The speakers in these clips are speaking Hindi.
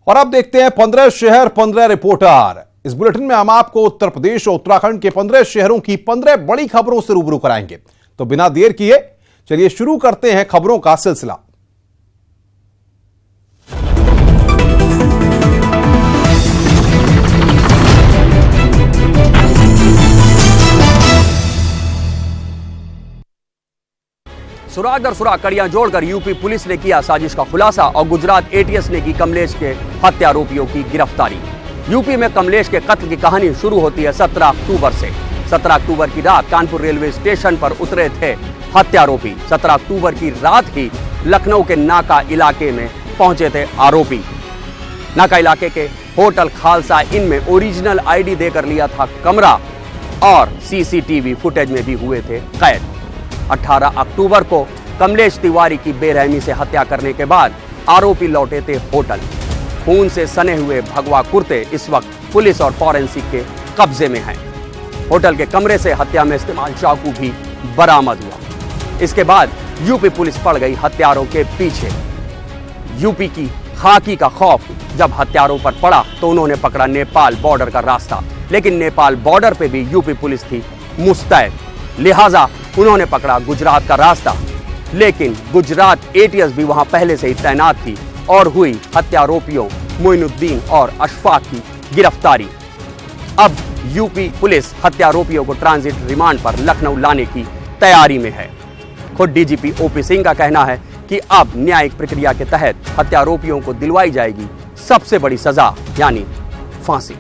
और अब देखते हैं 15 शहर 15 रिपोर्टर। इस बुलेटिन में हम आपको उत्तर प्रदेश और उत्तराखंड के 15 शहरों की 15 बड़ी खबरों से रूबरू कराएंगे। तो बिना देर किए चलिए शुरू करते हैं खबरों का सिलसिला। सुराग दर सुराग कड़ियां जोड़कर यूपी पुलिस ने किया साजिश का खुलासा और गुजरात एटीएस ने की कमलेश के हत्यारोपियों की गिरफ्तारी। यूपी में कमलेश के कत्ल की कहानी शुरू होती है 17 अक्टूबर से। 17 अक्टूबर की रात कानपुर रेलवे स्टेशन पर उतरे थे हत्यारोपी। 17 अक्टूबर की रात ही लखनऊ के नाका इलाके में पहुंचे थे आरोपी। नाका इलाके के होटल खालसा इन में ओरिजिनल आईडी देकर लिया था कमरा और सीसीटीवी फुटेज में भी हुए थे कैद। 18 अक्टूबर को कमलेश तिवारी की बेरहमी से हत्या करने के बाद आरोपी लौटे थे होटल। खून से सने हुए भगवा कुर्ते इस वक्त पुलिस और फॉरेंसिक के कब्जे में हैं। होटल के कमरे से हत्या में इस्तेमाल चाकू भी बरामद हुआ। इसके बाद यूपी पुलिस पड़ गई हत्यारों के पीछे। यूपी की खाकी का खौफ जब हत्यारों पर पड़ा तो उन्होंने पकड़ा नेपाल बॉर्डर का रास्ता, लेकिन नेपाल बॉर्डर पे भी यूपी पुलिस थी मुस्तैद, लिहाजा उन्होंने पकड़ा गुजरात का रास्ता। लेकिन गुजरात एटीएस भी वहां पहले से ही तैनात थी और हुई हत्यारोपियों मोइनुद्दीन और अशफाक की गिरफ्तारी। अब यूपी पुलिस हत्यारोपियों को ट्रांजिट रिमांड पर लखनऊ लाने की तैयारी में है। खुद डीजीपी ओपी सिंह का कहना है कि अब न्यायिक प्रक्रिया के तहत हत्यारोपियों को दिलवाई जाएगी सबसे बड़ी सजा यानी फांसी।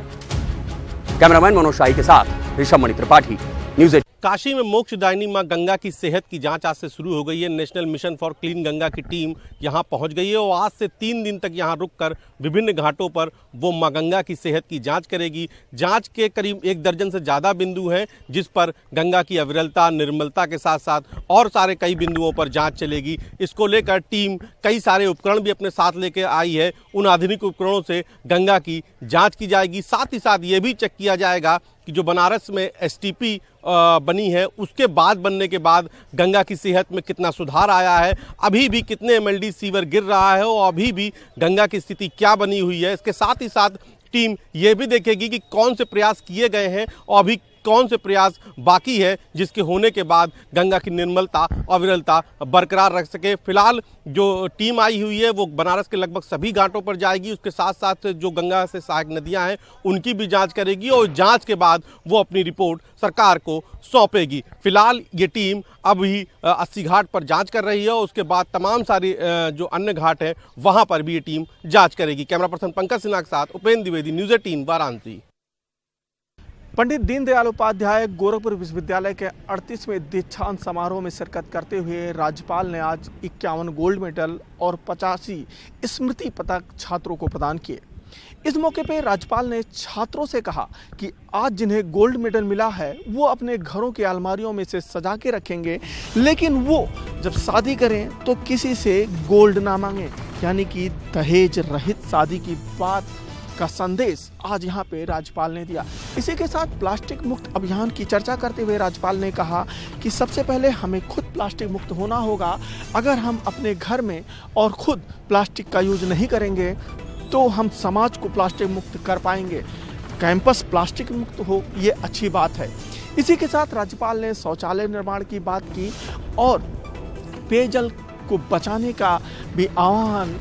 कैमरामैन मनोज शाही के साथ ऋषभ त्रिपाठी, न्यूज़ 18। काशी में मोक्षदायिनी मां गंगा की सेहत की जांच आज से शुरू हो गई है। National mission for clean Ganga की टीम यहां पहुंच गई है और आज से 3 दिन तक यहां रुककर विभिन्न घाटों पर वो मां गंगा की सेहत की जांच करेगी। जांच के करीब 1 दर्जन से ज़्यादा बिंदु हैं जिस पर गंगा की अविरलता निर्मलता के साथ साथ और सारे कई बिंदुओं पर जाँच चलेगी। इसको लेकर टीम कई सारे उपकरण भी अपने साथ लेकर आई है। उन आधुनिक उपकरणों से गंगा की जाँच की जाएगी। साथ ही साथ ये भी चेक किया जाएगा कि जो बनारस में एसटीपी बनी है उसके बाद बनने के बाद गंगा की सेहत में कितना सुधार आया है, अभी भी कितने एमएलडी सीवर गिर रहा है और अभी भी गंगा की स्थिति क्या बनी हुई है। इसके साथ ही साथ टीम ये भी देखेगी कि कौन से प्रयास किए गए हैं और अभी कौन से प्रयास बाकी है जिसके होने के बाद गंगा की निर्मलता और विरलता बरकरार रख सके। फिलहाल जो टीम आई हुई है वो बनारस के लगभग सभी घाटों पर जाएगी। उसके साथ साथ जो गंगा से सहायक नदियां हैं उनकी भी जांच करेगी और जांच के बाद वो अपनी रिपोर्ट सरकार को सौंपेगी। फिलहाल ये टीम अभी 80 घाट पर जांच कर रही है और उसके बाद तमाम सारी जो अन्य घाट है वहां पर भी ये टीम जांच करेगी। कैमरा पर्सन पंकज सिन्हा के साथ उपेंद्र द्विवेदी, न्यूज़ 18 वाराणसी। पंडित दीनदयाल उपाध्याय गोरखपुर विश्वविद्यालय के 38वें दीक्षांत समारोह में शिरकत करते हुए राज्यपाल ने आज 51 गोल्ड मेडल और 85 स्मृति पदक छात्रों को प्रदान किए। इस मौके पर राज्यपाल ने छात्रों से कहा कि आज जिन्हें गोल्ड मेडल मिला है वो अपने घरों की अलमारियों में से सजा के रखेंगे, लेकिन वो जब शादी करें तो किसी से गोल्ड ना मांगे, यानी कि दहेज रहित शादी की बात का संदेश आज यहाँ पे राज्यपाल ने दिया। इसी के साथ प्लास्टिक मुक्त अभियान की चर्चा करते हुए राज्यपाल ने कहा कि सबसे पहले हमें खुद प्लास्टिक मुक्त होना होगा। अगर हम अपने घर में और खुद प्लास्टिक का यूज नहीं करेंगे तो हम समाज को प्लास्टिक मुक्त कर पाएंगे। कैंपस प्लास्टिक मुक्त हो ये अच्छी बात है। इसी के साथ राज्यपाल ने शौचालय निर्माण की बात की और पेयजल को बचाने का भी आह्वान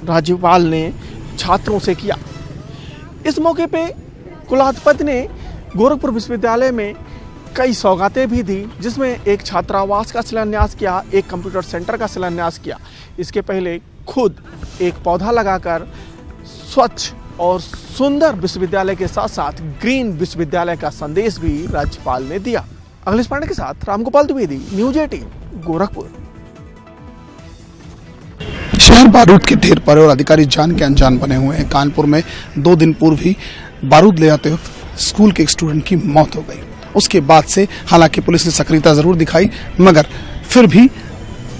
राज्यपाल ने छात्रों से किया। इस मौके पे कुलाधिपति ने गोरखपुर विश्वविद्यालय में कई सौगातें भी दी, जिसमें एक छात्रावास का शिलान्यास किया, एक कंप्यूटर सेंटर का शिलान्यास किया। इसके पहले खुद एक पौधा लगाकर स्वच्छ और सुंदर विश्वविद्यालय के साथ साथ ग्रीन विश्वविद्यालय का संदेश भी राज्यपाल ने दिया। अखिलेश पांडे के साथ रामगोपाल द्विवेदी, न्यूज़ 18 गोरखपुर। शहर बारूद के ढेर पर और अधिकारी जान के अनजान बने हुए हैं। कानपुर में 2 दिन पूर्व ही बारूद ले आते वक्त स्कूल के एक स्टूडेंट की मौत हो गई। उसके बाद से हालांकि पुलिस ने सक्रियता जरूर दिखाई, मगर फिर भी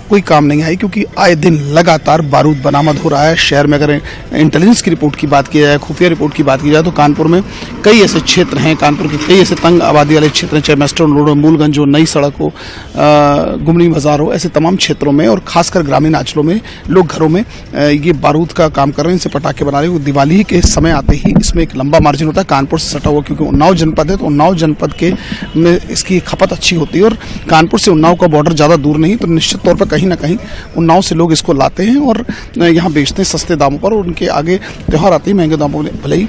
कोई काम नहीं आई, क्योंकि आए दिन लगातार बारूद बरामद हो रहा है शहर में। अगर इंटेलिजेंस की रिपोर्ट की बात की जाए, खुफिया रिपोर्ट की बात की जाए, तो कानपुर में कई ऐसे क्षेत्र हैं, कानपुर के कई ऐसे तंग आबादी वाले क्षेत्र हैं, चाहे मेस्टर्न रोड हो, मूलगंज हो, नई सड़क हो, गुमनी बाजार हो, ऐसे तमाम क्षेत्रों में और खासकर ग्रामीण अंचलों में लोग घरों में ये बारूद का काम कर रहे हैं, इनसे पटाखे बना रहे हैं। दिवाली के समय आते ही इसमें एक लंबा मार्जिन होता है, कानपुर से सटा हुआ, क्योंकि उन्नाव जनपद है, तो उन्नाव जनपद के में इसकी खपत अच्छी होती है और कानपुर से उन्नाव का बॉर्डर ज़्यादा दूर नहीं, तो निश्चित तौर पर कहीं ना कहीं उन्नाव से लोग इसको लाते हैं और यहाँ बेचते हैं सस्ते दामों पर, और उनके आगे त्यौहार आते हैं महंगे दामों में। भले ही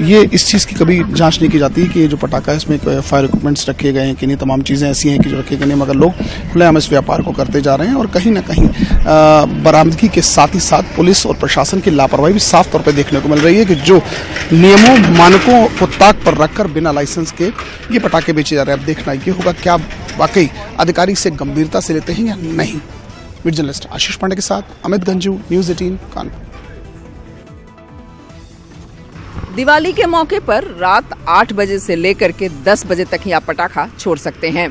ये इस चीज़ की कभी जांच नहीं की जाती कि ये जो पटाखा है इसमें फायर इक्विपमेंट्स रखे गए हैं कि नहीं, तमाम चीज़ें ऐसी हैं कि जो रखे गए नहीं, मगर लोग खुलेआम इस व्यापार को करते जा रहे हैं। और कहीं ना कहीं बरामदगी के साथ ही साथ पुलिस और प्रशासन की लापरवाही भी साफ तौर पर देखने को मिल रही है कि जो नियमों मानकों को ताक पर रखकर बिना लाइसेंस के ये पटाखे बेचे जा रहे हैं। अब देखना ये होगा क्या वाकई अधिकारी से गंभीरता से लेते हैं या नहीं। वीडियो जर्नलिस्ट आशीष पांडे के साथ अमित गंजू, न्यूज़ 18 कानपुर। दिवाली के मौके पर रात 8 बजे से लेकर के 10 बजे तक ही आप पटाखा छोड़ सकते हैं।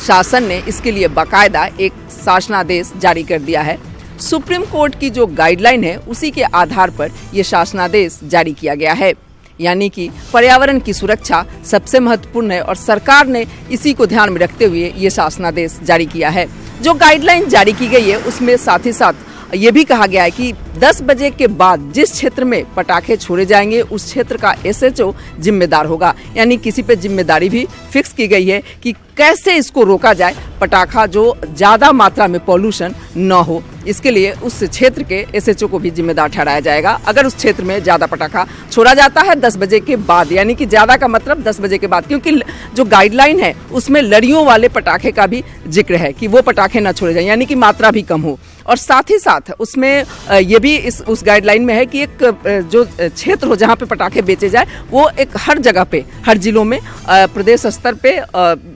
शासन ने इसके लिए बाकायदा एक शासनादेश जारी कर दिया है। सुप्रीम कोर्ट की जो गाइडलाइन है उसी के आधार पर यह शासनादेश जारी किया गया है, यानी कि पर्यावरण की सुरक्षा सबसे महत्वपूर्ण है और सरकार ने इसी को ध्यान में रखते हुए ये शासनादेश जारी किया है। जो गाइडलाइन जारी की गई है उसमें साथ ही साथ ये भी कहा गया है कि 10 बजे के बाद जिस क्षेत्र में पटाखे छोड़े जाएंगे उस क्षेत्र का SHO जिम्मेदार होगा, यानी किसी पे जिम्मेदारी भी फिक्स की गई है कि कैसे इसको रोका जाए, पटाखा जो ज्यादा मात्रा में पॉल्यूशन न हो। इसके लिए उस क्षेत्र के SHO को भी जिम्मेदार ठहराया जाएगा अगर उस क्षेत्र में ज्यादा पटाखा छोड़ा जाता है 10 बजे के बाद, यानी कि ज्यादा का मतलब 10 बजे के बाद, क्योंकि जो गाइडलाइन है उसमें लड़ियों वाले पटाखे का भी जिक्र है कि वो पटाखे न छोड़े जाए, यानी कि मात्रा भी कम हो। और साथ ही साथ उसमें ये भी उस गाइडलाइन में है कि एक जो क्षेत्र हो जहाँ पे पटाखे बेचे जाए वो एक हर जगह पे, हर जिलों में, प्रदेश स्तर पे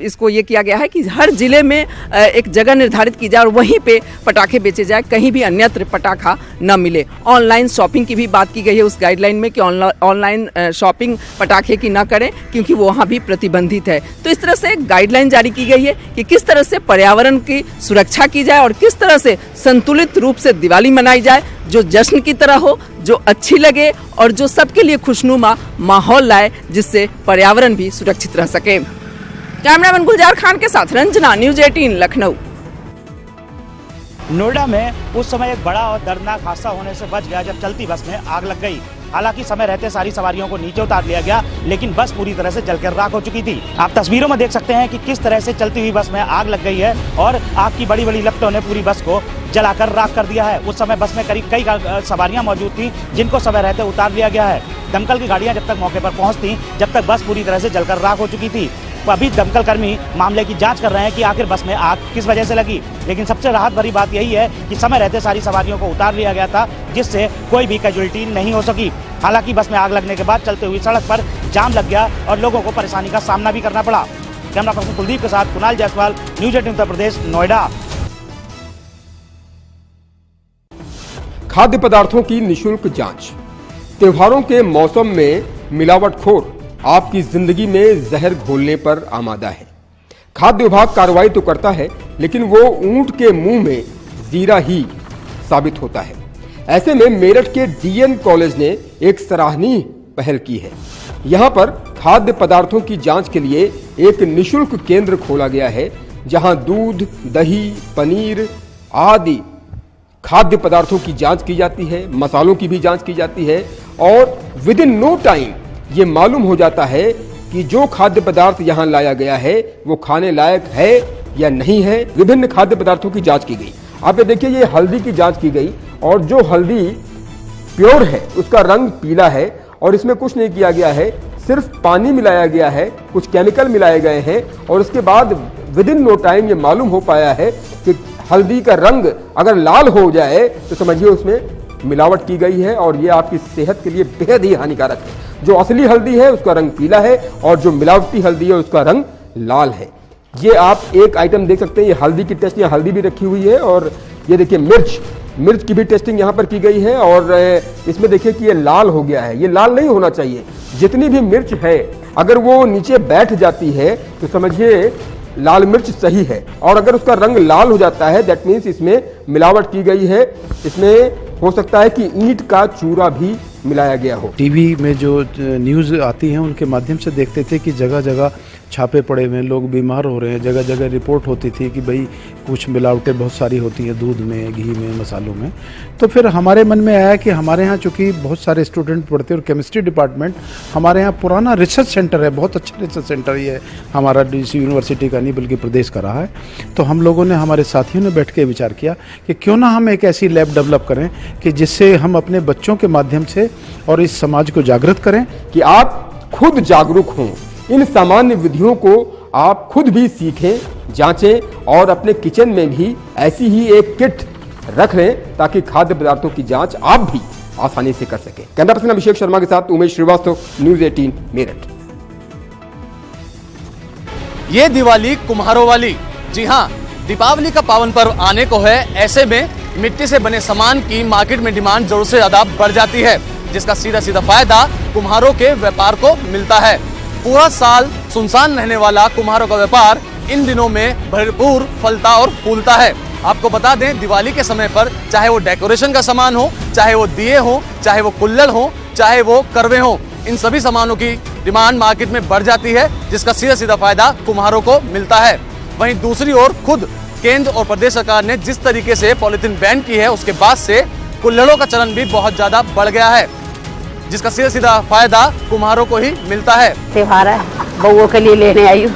इसको ये किया गया है कि हर जिले में एक जगह निर्धारित की जाए और वहीं पे पटाखे बेचे जाए, कहीं भी अन्यत्र पटाखा न मिले। ऑनलाइन शॉपिंग की भी बात की गई है उस गाइडलाइन में कि ऑनलाइन शॉपिंग पटाखे की न करें क्योंकि वो वहाँ भी प्रतिबंधित है। तो इस तरह से गाइडलाइन जारी की गई है कि किस तरह से पर्यावरण की सुरक्षा की जाए और किस तरह से संतुलित रूप से दिवाली मनाई जाए, जो जश्न की तरह हो, जो अच्छी लगे और जो सबके लिए खुशनुमा माहौल लाए, जिससे पर्यावरण भी सुरक्षित रह सके। कैमरामैन गुलजार खान के साथ रंजना, न्यूज़ 18 लखनऊ। नोएडा में उस समय एक बड़ा और दर्दनाक हादसा होने से बच गया जब चलती बस में आग लग गई। हालांकि समय रहते सारी सवारियों को नीचे उतार लिया गया, लेकिन बस पूरी तरह से जलकर राख हो चुकी थी। आप तस्वीरों में देख सकते हैं कि किस तरह से चलती हुई बस में आग लग गई है और आग की बड़ी बड़ी लपटों ने पूरी बस को जलाकर राख कर दिया है। उस समय बस में करीब कई सवारियां मौजूद थी जिनको समय रहते उतार लिया गया है। दमकल की गाड़ियां जब तक मौके पर पहुंचती जब तक बस पूरी तरह से जलकर राख हो चुकी थी। अभी दमकल कर्मी मामले की जांच कर रहे हैं कि आखिर बस में आग किस वजह से लगी, लेकिन सबसे राहत भरी बात यही है कि समय रहते सारी सवारियों को उतार लिया गया था जिससे कोई भी कैजुअल्टी नहीं हो सकी। हालांकि बस में आग लगने के बाद चलते हुई सड़क पर जाम लग गया और लोगों को परेशानी का सामना भी करना पड़ा। कैमरा पर्सन कुलदीप के साथ कुणाल जायसवाल, न्यूज़ 18 उत्तर प्रदेश, नोएडा। खाद्य पदार्थों की निःशुल्क जांच। त्योहारों के मौसम में मिलावटखोर आपकी जिंदगी में जहर घोलने पर आमादा है। खाद्य विभाग कार्रवाई तो करता है लेकिन वो ऊंट के मुंह में जीरा ही साबित होता है। ऐसे में मेरठ के DN कॉलेज ने एक सराहनीय पहल की है। यहां पर खाद्य पदार्थों की जांच के लिए एक निःशुल्क केंद्र खोला गया है जहां दूध, दही, पनीर आदि खाद्य पदार्थों की जांच की जाती है, मसालों की भी जांच की जाती है और विद इन नो टाइम ये मालूम हो जाता है कि जो खाद्य पदार्थ यहाँ लाया गया है वो खाने लायक है या नहीं है। विभिन्न खाद्य पदार्थों की जांच की गई। आप ये देखिए, ये हल्दी की जांच की गई और जो हल्दी प्योर है उसका रंग पीला है और इसमें कुछ नहीं किया गया है, सिर्फ पानी मिलाया गया है, कुछ केमिकल मिलाए गए हैं और उसके बाद विद इन नो टाइम ये मालूम हो पाया है कि हल्दी का रंग अगर लाल हो जाए तो समझिए उसमें मिलावट की गई है और ये आपकी सेहत के लिए बेहद ही हानिकारक है। जो असली हल्दी है उसका रंग पीला है और जो मिलावटी हल्दी है उसका रंग लाल है। ये आप एक आइटम देख सकते हैं, ये हल्दी की टेस्ट, यहाँ हल्दी भी रखी हुई है और ये देखिए मिर्च की भी टेस्टिंग यहाँ पर की गई है और इसमें देखिए कि ये लाल हो गया है। ये लाल नहीं होना चाहिए। जितनी भी मिर्च है अगर वो नीचे बैठ जाती है तो समझिए लाल मिर्च सही है, और अगर उसका रंग लाल हो जाता है दैट मीन्स इसमें मिलावट की गई है। इसमें हो सकता है कि ईंट का चूरा भी मिलाया गया हो। टीवी में जो न्यूज़ आती हैं उनके माध्यम से देखते थे कि जगह जगह छापे पड़े हुए हैं, लोग बीमार हो रहे हैं, जगह जगह रिपोर्ट होती थी कि भाई कुछ मिलावटें बहुत सारी होती हैं दूध में, घी में, मसालों में। तो फिर हमारे मन में आया कि हमारे यहाँ चूँकि बहुत सारे स्टूडेंट पढ़ते हैं और केमिस्ट्री डिपार्टमेंट हमारे यहाँ पुराना रिसर्च सेंटर है, बहुत अच्छा रिसर्च सेंटर ये हमारा डीसी यूनिवर्सिटी का नहीं बल्कि प्रदेश का रहा है। तो हम लोगों ने, हमारे साथियों ने बैठ के विचार किया कि क्यों ना हम एक ऐसी लैब डेवलप करें कि जिससे हम अपने बच्चों के माध्यम से और इस समाज को जागृत करें कि आप खुद जागरूक हों, इन सामान्य विधियों को आप खुद भी सीखें, जांचें और अपने किचन में भी ऐसी ही एक किट रख लें ताकि खाद्य पदार्थों की जांच आप भी आसानी से कर सकें। कैमरा पर्सन अभिषेक शर्मा के साथ उमेश श्रीवास्तव, न्यूज़ 18 मेरठ। ये दिवाली कुम्हारों वाली, जी हाँ, दीपावली का पावन पर्व आने को है। ऐसे में मिट्टी से बने सामान की मार्केट में डिमांड जरूरत से ज्यादा बढ़ जाती है, जिसका सीधा सीधा फायदा कुम्हारों के व्यापार को मिलता है। पूरा साल सुनसान रहने वाला कुम्हारों का व्यापार इन दिनों में भरपूर फलता और फूलता है। आपको बता दें, दिवाली के समय पर चाहे वो डेकोरेशन का सामान हो, चाहे वो दिए हो, चाहे वो कुल्हड़ हो, चाहे वो करवे हो, इन सभी सामानों की डिमांड मार्केट में बढ़ जाती है, जिसका सीधा सीधा फायदा कुम्हारों को मिलता है। वहीं दूसरी ओर खुद केंद्र और प्रदेश सरकार ने जिस तरीके से पॉलिथीन बैन की है, उसके बाद से कुल्हड़ों का चलन भी बहुत ज्यादा बढ़ गया है, जिसका सीधा सीधा फायदा कुम्हारों को ही मिलता है। त्योहार है, बउओं के लिए लेने आई हूँ।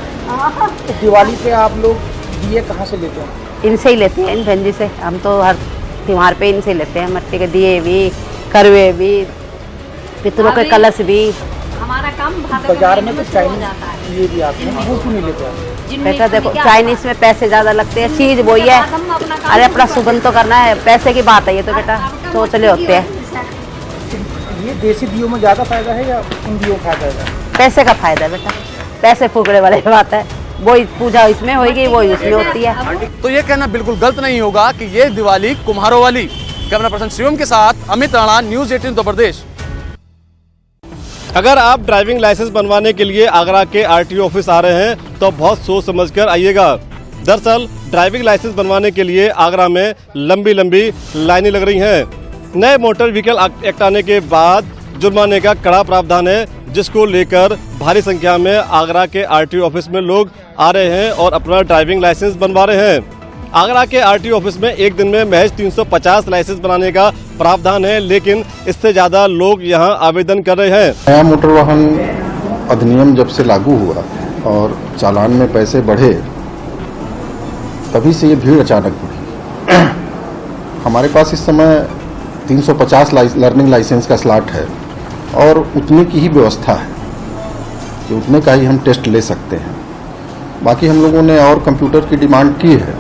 दिवाली पे आप लोग दिए कहाँ से लेते हैं? इनसे ही लेते हैं, इन भंजी से। हम तो हर त्योहार पे इनसे लेते हैं, मिट्टी के दिए भी, करवे भी, पितरों के कलश भी। हमारा काम बाजार में तो चाइनीज ये भी आते हैं, वो क्यों नहीं लेते हैं? बेटा देखो, चाइनीज में पैसे ज्यादा लगते हैं, चीज वही है, अरे अपना सुगंध तो करना है, पैसे की बात है ये तो बेटा, सोच ले होते हैं। ये देसी दियों में ज्यादा फायदा है या इन दियों का फायदा है? पैसे का फायदा है बेटा, पैसे फूकने वाली बात है, वही पूजा इसमें होगी, वही उसमें होती है। तो ये कहना बिल्कुल गलत नहीं होगा कि ये दिवाली कुम्हारों वाली। कैमरा पर्सन शिवम के साथ अमित राणा, न्यूज़ 18 उत्तर प्रदेश। अगर आप ड्राइविंग लाइसेंस बनवाने के लिए आगरा के आरटीओ ऑफिस आ रहे हैं तो बहुत सोच समझकर आइएगा। दरअसल ड्राइविंग लाइसेंस बनवाने के लिए आगरा में लंबी लंबी लाइनें लग रही हैं। नए मोटर व्हीकल एक्ट आने के बाद जुर्माने का कड़ा प्रावधान है, जिसको लेकर भारी संख्या में आगरा के आरटीओ ऑफिस में लोग आ रहे हैं और अपना ड्राइविंग लाइसेंस बनवा रहे हैं। आगरा के आरटीओ ऑफिस में एक दिन में महज 350 लाइसेंस बनाने का प्रावधान है, लेकिन इससे ज्यादा लोग यहां आवेदन कर रहे हैं। नया मोटर वाहन अधिनियम जब से लागू हुआ और चालान में पैसे बढ़े, तभी से ये भीड़ अचानक बढ़ी। हमारे पास इस समय 350 लर्निंग लाइसेंस का स्लॉट है और उतने की ही व्यवस्था है कि उतने का ही हम टेस्ट ले सकते हैं। बाकी हम लोगों ने और कंप्यूटर की डिमांड की है,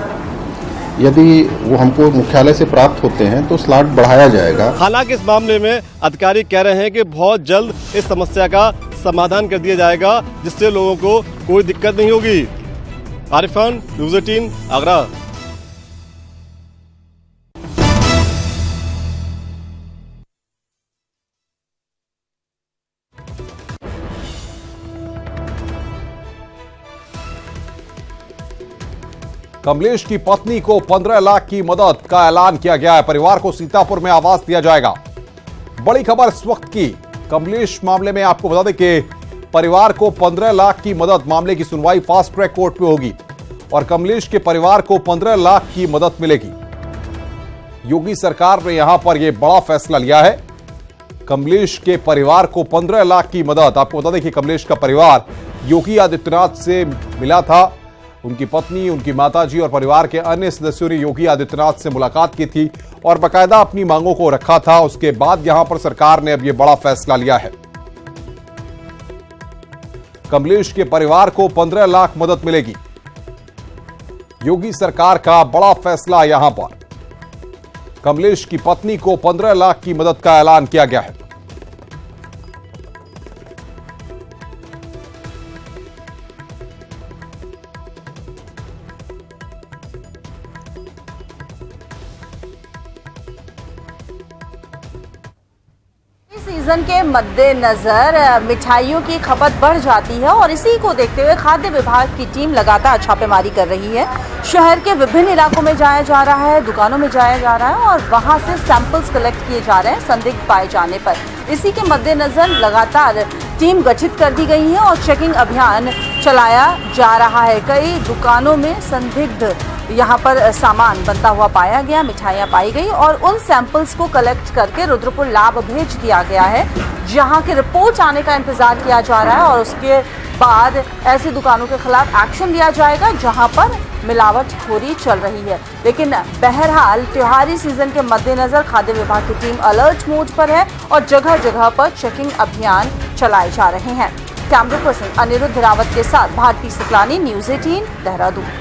यदि वो हमको मुख्यालय से प्राप्त होते हैं तो स्लॉट बढ़ाया जाएगा। हालांकि इस मामले में अधिकारी कह रहे हैं कि बहुत जल्द इस समस्या का समाधान कर दिया जाएगा, जिससे लोगों को कोई दिक्कत नहीं होगी। आरिफ खान, न्यूज़ 18 आगरा। कमलेश की पत्नी को 15 लाख की मदद का ऐलान किया गया है। परिवार को सीतापुर में आवास दिया जाएगा। बड़ी खबर इस वक्त की, कमलेश मामले में आपको बता दें कि परिवार को 15 लाख की मदद, मामले की सुनवाई फास्ट ट्रैक कोर्ट में होगी और कमलेश के परिवार को 15 लाख की मदद मिलेगी। योगी सरकार ने यहां पर यह बड़ा फैसला लिया है। कमलेश के परिवार को 15 लाख की मदद। आपको बता दें कि कमलेश का परिवार योगी आदित्यनाथ से मिला था। उनकी पत्नी, उनकी माताजी और परिवार के अन्य सदस्यों ने योगी आदित्यनाथ से मुलाकात की थी और बाकायदा अपनी मांगों को रखा था। उसके बाद यहां पर सरकार ने अब यह बड़ा फैसला लिया है। कमलेश के परिवार को 15 लाख मदद मिलेगी। योगी सरकार का बड़ा फैसला यहां पर। कमलेश की पत्नी को 15 लाख की मदद का ऐलान किया गया है। सीजन के मद्देनजर मिठाइयों की खपत बढ़ जाती है और इसी को देखते हुए खाद्य विभाग की टीम लगातार छापेमारी कर रही है। शहर के विभिन्न इलाकों में जाया जा रहा है, दुकानों में जाया जा रहा है और वहां से सैंपल्स कलेक्ट किए जा रहे हैं संदिग्ध पाए जाने पर। इसी के मद्देनजर लगातार टीम गठित कर दी गई है और चेकिंग अभियान चलाया जा रहा है। कई दुकानों में संदिग्ध यहाँ पर सामान बनता हुआ पाया गया, मिठाइयाँ पाई गई और उन सैंपल्स को कलेक्ट करके रुद्रपुर लैब भेज दिया गया है, जहाँ के रिपोर्ट आने का इंतजार किया जा रहा है और उसके बाद ऐसी दुकानों के खिलाफ एक्शन लिया जाएगा जहाँ पर मिलावटखोरी चल रही है। लेकिन बहरहाल त्योहारी सीजन के मद्देनजर खाद्य विभाग की टीम अलर्ट मोड पर है और जगह जगह पर चेकिंग अभियान चलाए जा रहे हैं। कैमरा पर्सन अनिरुद्ध रावत के साथ भारती सुकलानी, न्यूज़ 18 देहरादून।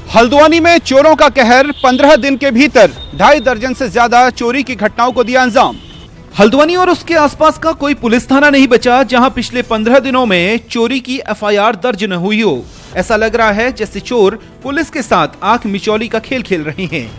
हल्द्वानी में चोरों का कहर, 15 दिन के भीतर 2.5 दर्जन से ज्यादा चोरी की घटनाओं को दिया अंजाम। हल्द्वानी और उसके आसपास का कोई पुलिस थाना नहीं बचा जहां पिछले 15 दिनों में चोरी की एफआईआर दर्ज न हुई हो। ऐसा लग रहा है जैसे चोर पुलिस के साथ आंख मिचौली का खेल खेल रहे हैं।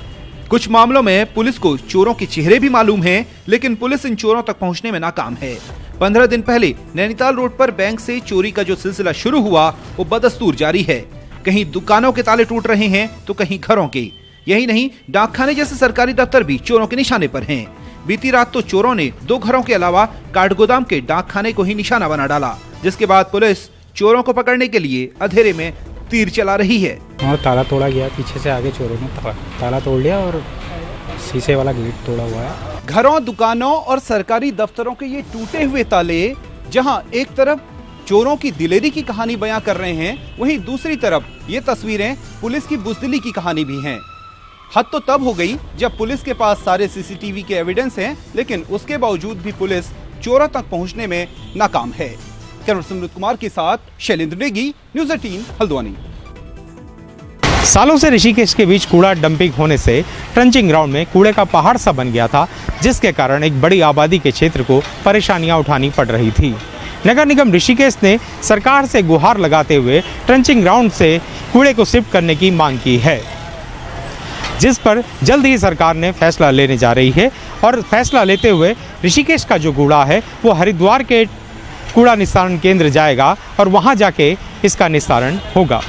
कुछ मामलों में पुलिस को चोरों के चेहरे भी मालूम हैं, लेकिन पुलिस इन चोरों तक पहुंचने में नाकाम है। 15 दिन पहले नैनीताल रोड पर बैंक से चोरी का जो सिलसिला शुरू हुआ वो बदस्तूर जारी है। कहीं दुकानों के ताले टूट रहे हैं तो कहीं घरों के। यही नहीं, डाकखाने जैसे सरकारी दफ्तर भी चोरों के निशाने पर हैं। बीती रात तो चोरों ने 2 घरों के अलावा काठगोदाम के डाकखाने को ही निशाना बना डाला, जिसके बाद पुलिस चोरों को पकड़ने के लिए अंधेरे में तीर चला रही है। और ताला तोड़ा गया, पीछे से आगे चोरों ने ताला तोड़ लिया और शीशे वाला गेट तोड़ा हुआ है। घरों, दुकानों और सरकारी दफ्तरों के ये टूटे हुए ताले, जहां एक तरफ चोरों की दिलेरी की कहानी बयां कर रहे हैं, वहीं दूसरी तरफ ये तस्वीरें पुलिस की बुजदिली की कहानी भी हैं। हद तो तब हो गई जब पुलिस के पास सारे सीसीटीवी के एविडेंस हैं, लेकिन उसके बावजूद भी पुलिस चोरों तक पहुंचने में नाकाम है। कैमरा सुमित कुमार के साथ शैलेंद्र नेगी, न्यूज़ 18 हल्द्वानी। सालों से ऋषिकेश के बीच कूड़ा डंपिंग होने से ट्रंचिंग ग्राउंड में कूड़े का पहाड़ सा बन गया था, जिसके कारण एक बड़ी आबादी के क्षेत्र को परेशानियां उठानी पड़ रही थी। नगर निगम ऋषिकेश ने सरकार से गुहार लगाते हुए ट्रंचिंग ग्राउंड से कूड़े को शिफ्ट करने की मांग की है, जिस पर जल्द ही सरकार ने फैसला लेने जा रही है और फैसला लेते हुए ऋषिकेश का जो कूड़ा है वो हरिद्वार के कूड़ा निस्तारण केंद्र जाएगा और वहां जाके इसका निस्तारण होगा।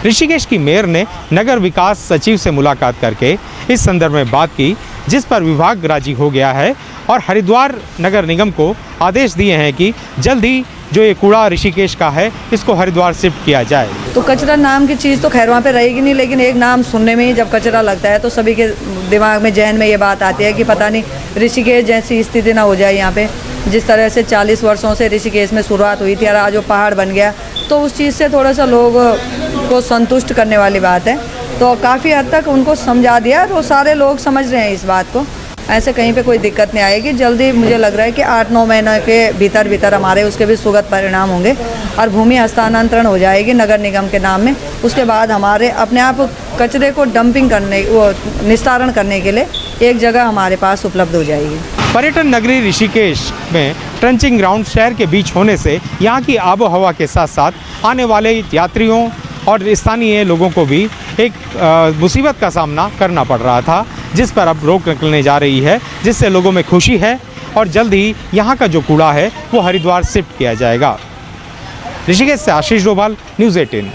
ऋषिकेश की मेयर ने नगर विकास सचिव से मुलाकात करके इस संदर्भ में बात की, जिस पर विभाग राजी हो गया है और हरिद्वार नगर निगम को आदेश दिए हैं कि जल्द ही जो ये कूड़ा ऋषिकेश का है इसको हरिद्वार शिफ्ट किया जाए। तो कचरा नाम की चीज़ तो खैर वहाँ पे रहेगी नहीं, लेकिन एक नाम सुनने में ही जब कचरा लगता है तो सभी के दिमाग में, जहन में ये बात आती है कि पता नहीं ऋषिकेश जैसी स्थिति ना हो जाए यहाँ पे। जिस तरह से 40 वर्षों से ऋषिकेश में शुरुआत हुई थी और आज वो पहाड़ बन गया, तो उस चीज़ से थोड़ा सा लोग को संतुष्ट करने वाली बात है। तो काफ़ी हद तक उनको समझा दिया, तो सारे लोग समझ रहे हैं इस बात को। ऐसे कहीं पे कोई दिक्कत नहीं आएगी। जल्दी मुझे लग रहा है कि 8-9 महीने के भीतर हमारे उसके भी सुगत परिणाम होंगे और भूमि हस्तांतरण हो जाएगी नगर निगम के नाम में। उसके बाद हमारे अपने आप कचरे को डंपिंग करने, वो निस्तारण करने के लिए एक जगह हमारे पास उपलब्ध हो जाएगी। पर्यटन नगरी ऋषिकेश में ट्रंचिंग ग्राउंड शहर के बीच होने से यहाँ की आबो हवा के साथ साथ आने वाले यात्रियों और स्थानीय लोगों को भी एक मुसीबत का सामना करना पड़ रहा था, जिस पर अब रोक निकलने जा रही है, जिससे लोगों में खुशी है और जल्द ही यहाँ का जो कूड़ा है वो हरिद्वार शिफ्ट किया जाएगा। ऋषिकेश से आशीष डोभाल, न्यूज़ 18।